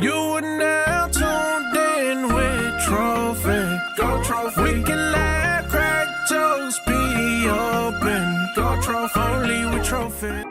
You are now tuned in with Trophy. Go Trophy. We can laugh, crack jokes, be open. Go Trophy. Only with Trophy.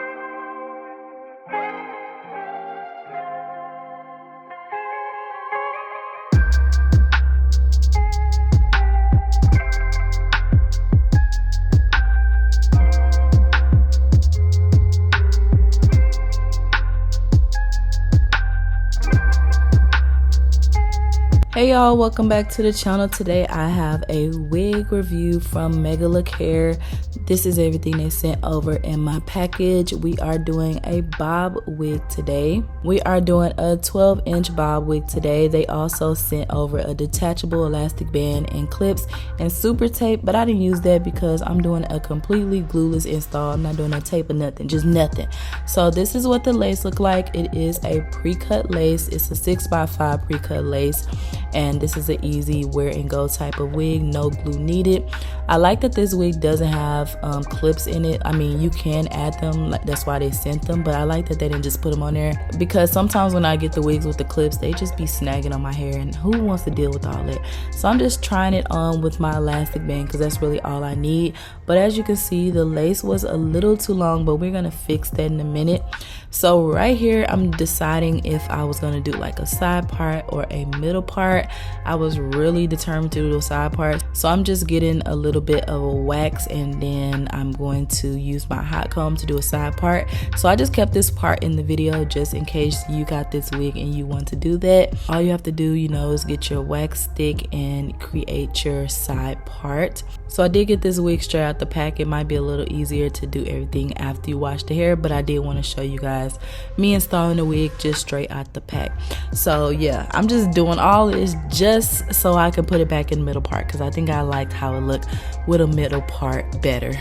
Hey y'all, welcome back to the channel. Today I have a wig review from Megalook hair. This is everything they sent over in my package. We are doing a bob wig today. We are doing a 12-inch bob wig today. They also sent over a detachable elastic band and clips and super tape, but I didn't use that because I'm doing a completely glueless install. I'm not doing no tape or nothing, just nothing. So this is what the lace look like. It is a pre-cut lace. It's a 6x5 pre-cut lace. And this is an easy wear and go type of wig, no glue needed. I like that this wig doesn't have clips in it. I mean, you can add them, like that's why they sent them, but I like that they didn't just put them on there, because sometimes when I get the wigs with the clips, they just be snagging on my hair, and who wants to deal with all that? So I'm just trying it on with my elastic band because that's really all I need. But as you can see, the lace was a little too long, but we're gonna fix that in a minute. So right here, I'm deciding if I was gonna do like a side part or a middle part. I was really determined to do a side part, so I'm just getting a little bit of a wax, and then I'm going to use my hot comb to do a side part. So I just kept this part in the video just in case you got this wig and you want to do that. All you have to do, is get your wax stick and create your side part. So I did get this wig straight out the pack. It might be a little easier to do everything after you wash the hair, but I did want to show you guys me installing the wig just straight out the pack. So yeah, I'm just doing all this just so I can put it back in the middle part, because I think I liked how it looked with a middle part better.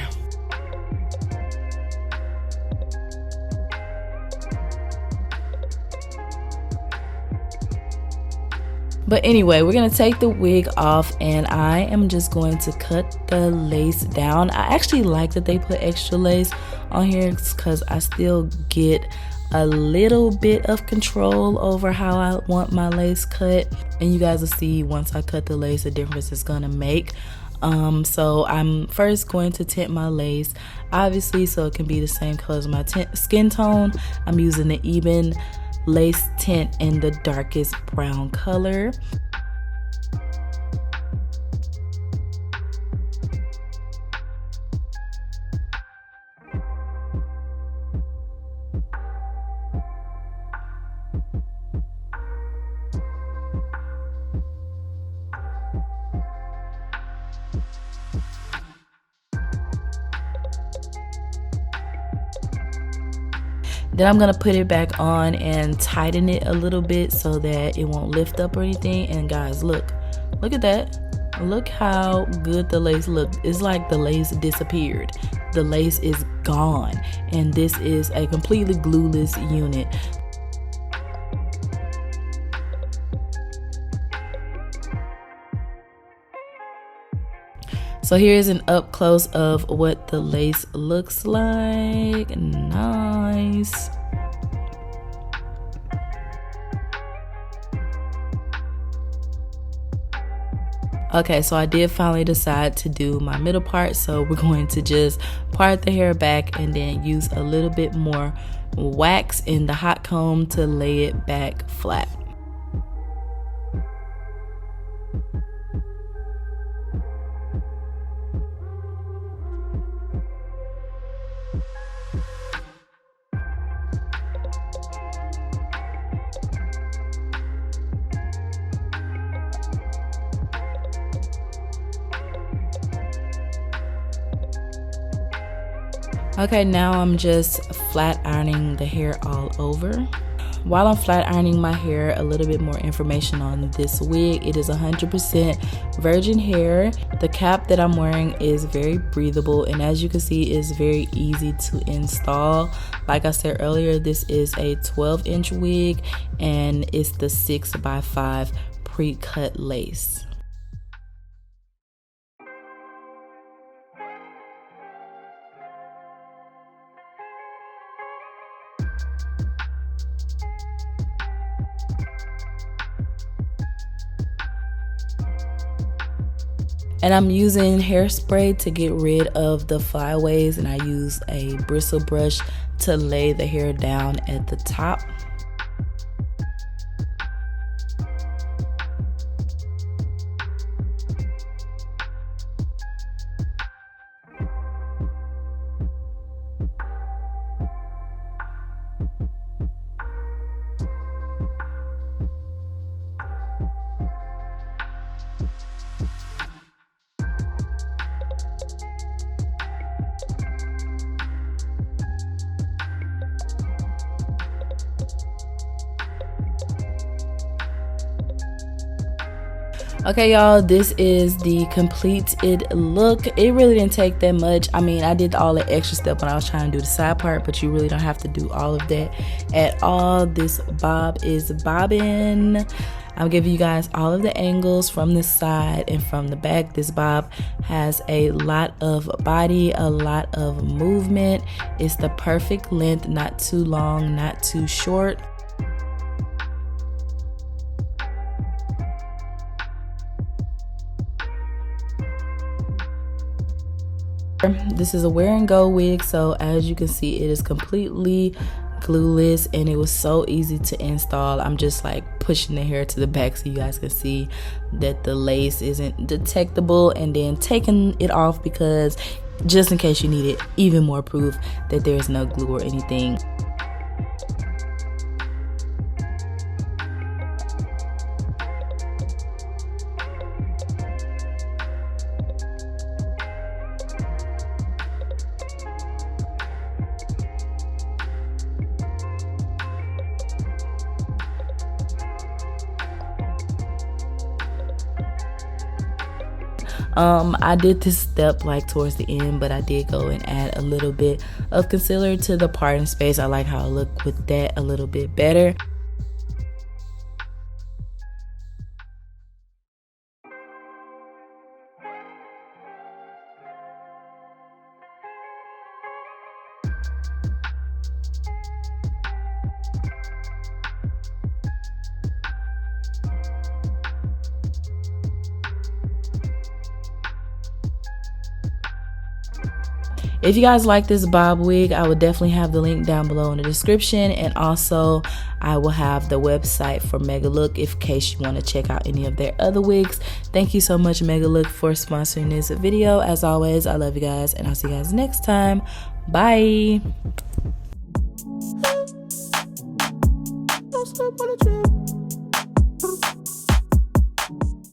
But anyway, we're gonna take the wig off, and I am just going to cut the lace down. I actually like that they put extra lace on here because I still get a little bit of control over how I want my lace cut, and you guys will see once I cut the lace the difference it's gonna make. So I'm first going to tint my lace, obviously, so it can be the same color as my skin tone. I'm using the even lace tint in the darkest brown color. Then I'm gonna put it back on and tighten it a little bit so that it won't lift up or anything. And guys, look at that. Look how good the lace looked. It's like the lace disappeared. The lace is gone, and this is a completely glueless unit. So here's an up close of what the lace looks like. Nice. Okay, so I did finally decide to do my middle part. So we're going to just part the hair back and then use a little bit more wax in the hot comb to lay it back flat. Okay, now I'm just flat ironing the hair all over. While I'm flat ironing my hair, a little bit more information on this wig. It is 100% virgin hair. The cap that I'm wearing is very breathable, and as you can see, it's very easy to install. Like I said earlier, this is a 12-inch wig, and it's the 6x5 pre-cut lace. And I'm using hairspray to get rid of the flyaways, and I use a bristle brush to lay the hair down at the top. Okay, y'all, this is the completed look. It really didn't take that much. I mean, I did all the extra stuff when I was trying to do the side part, but you really don't have to do all of that at all. This bob is bobbing. I'll give you guys all of the angles from the side and from the back. This bob has a lot of body, a lot of movement. It's the perfect length, not too long, not too short. This is a wear and go wig, so as you can see, it is completely glueless and it was so easy to install. I'm just like pushing the hair to the back so you guys can see that the lace isn't detectable, and then taking it off because just in case you needed even more proof that there's no glue or anything. I did this step like towards the end, but I did go and add a little bit of concealer to the parting space. I like how I look with that a little bit better. If you guys like this bob wig, I will definitely have the link down below in the description, and also I will have the website for Megalook in case you want to check out any of their other wigs. Thank you so much, Megalook, for sponsoring this video. As always, I love you guys, and I'll see you guys next time. Bye. Don't stop on a trip.